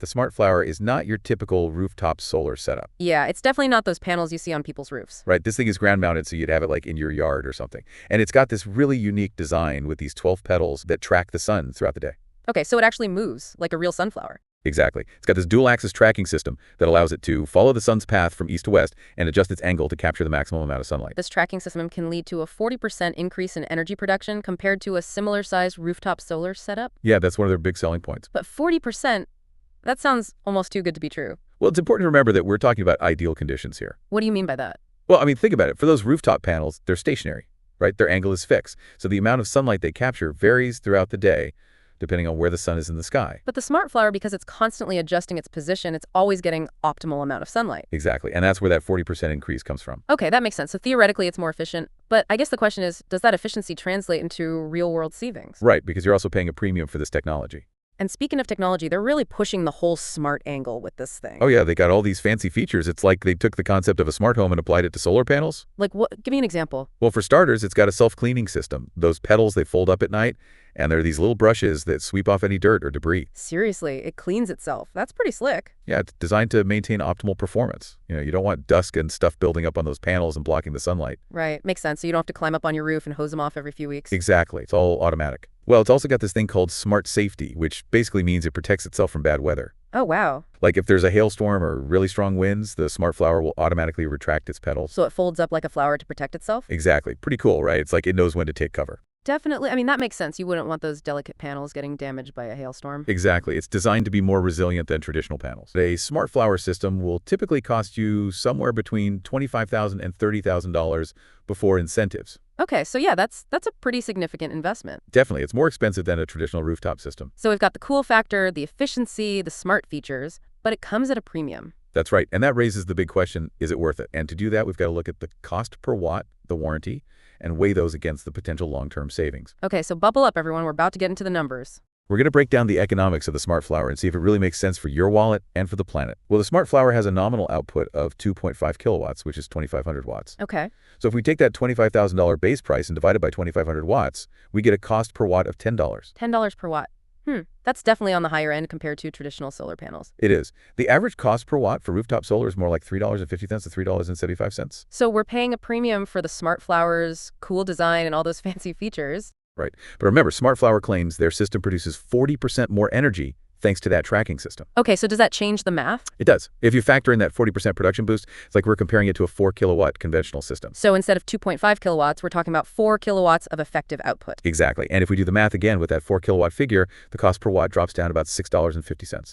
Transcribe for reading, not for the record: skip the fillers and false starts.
The SmartFlower is not your typical rooftop solar setup, Yeah, it's definitely not those panels you see on people's roofs. right? This thing is ground mounted, so you'd have it like in your yard or something. And it's got this really unique design with these 12 petals that track the sun throughout the day. Okay, so it actually moves like a real sunflower. Exactly. It's got this dual-axis tracking system that allows it to follow the sun's path from east to west and adjust its angle to capture the maximum amount of sunlight. This tracking system can lead to a 40% increase in energy production compared to a similar-sized rooftop solar setup. Yeah, that's one of their big selling points. But 40%, that sounds almost too good to be true. Well, it's important to remember that we're talking about ideal conditions here. What do you mean by that? Well, I mean, think about it. For those rooftop panels, they're stationary, right? Their angle is fixed. So the amount of sunlight they capture varies throughout the day, depending on where the sun is in the sky. But the SmartFlower, because it's constantly adjusting its position, it's always getting optimal amount of sunlight. Exactly. And that's where that 40% increase comes from. Okay, that makes sense. So theoretically, it's more efficient. But I guess the question is, does that efficiency translate into real-world savings? Right, because you're also paying a premium for this technology. And speaking of technology, they're really pushing the whole smart angle with this thing. Oh, yeah, they got all these fancy features. It's like they took the concept of a smart home and applied it to solar panels. Like what? Give me an example. Well, for starters, it's got a self-cleaning system. Those petals, they fold up at night, and there are these little brushes that sweep off any dirt or debris. Seriously, it cleans itself. That's pretty slick. Yeah, it's designed to maintain optimal performance. You don't want dust and stuff building up on those panels and blocking the sunlight. Right, makes sense. So you don't have to climb up on your roof and hose them off every few weeks. Exactly. It's all automatic. Well, it's also got this thing called smart safety, which basically means it protects itself from bad weather. Oh, wow. Like if there's a hailstorm or really strong winds, the SmartFlower will automatically retract its petals. So it folds up like a flower to protect itself? Exactly. Pretty cool, right? It's like it knows when to take cover. Definitely. I mean, that makes sense. You wouldn't want those delicate panels getting damaged by a hailstorm. Exactly. It's designed to be more resilient than traditional panels. A SmartFlower system will typically cost you somewhere between $25,000 and $30,000 before incentives. Okay, so yeah, that's a pretty significant investment. Definitely. It's more expensive than a traditional rooftop system. So we've got the cool factor, the efficiency, the smart features, but it comes at a premium. That's right. And that raises the big question, is it worth it? And to do that, we've got to look at the cost per watt, the warranty, and weigh those against the potential long-term savings. Okay, so buckle up, everyone. We're about to get into the numbers. We're going to break down the economics of the SmartFlower and see if it really makes sense for your wallet and for the planet. Well, the SmartFlower has a nominal output of 2.5 kilowatts, which is 2,500 watts. Okay. So if we take that $25,000 base price and divide it by 2,500 watts, we get a cost per watt of $10. $10 per watt. That's definitely on the higher end compared to traditional solar panels. It is. The average cost per watt for rooftop solar is more like $3.50 to $3.75. So we're paying a premium for the SmartFlower's cool design and all those fancy features. Right. But remember, SmartFlower claims their system produces 40% more energy thanks to that tracking system. Okay, so does that change the math? It does. If you factor in that 40% production boost, it's like we're comparing it to a 4-kilowatt conventional system. So instead of 2.5 kilowatts, we're talking about 4 kilowatts of effective output. Exactly. And if we do the math again with that 4-kilowatt figure, the cost per watt drops down about $6.50.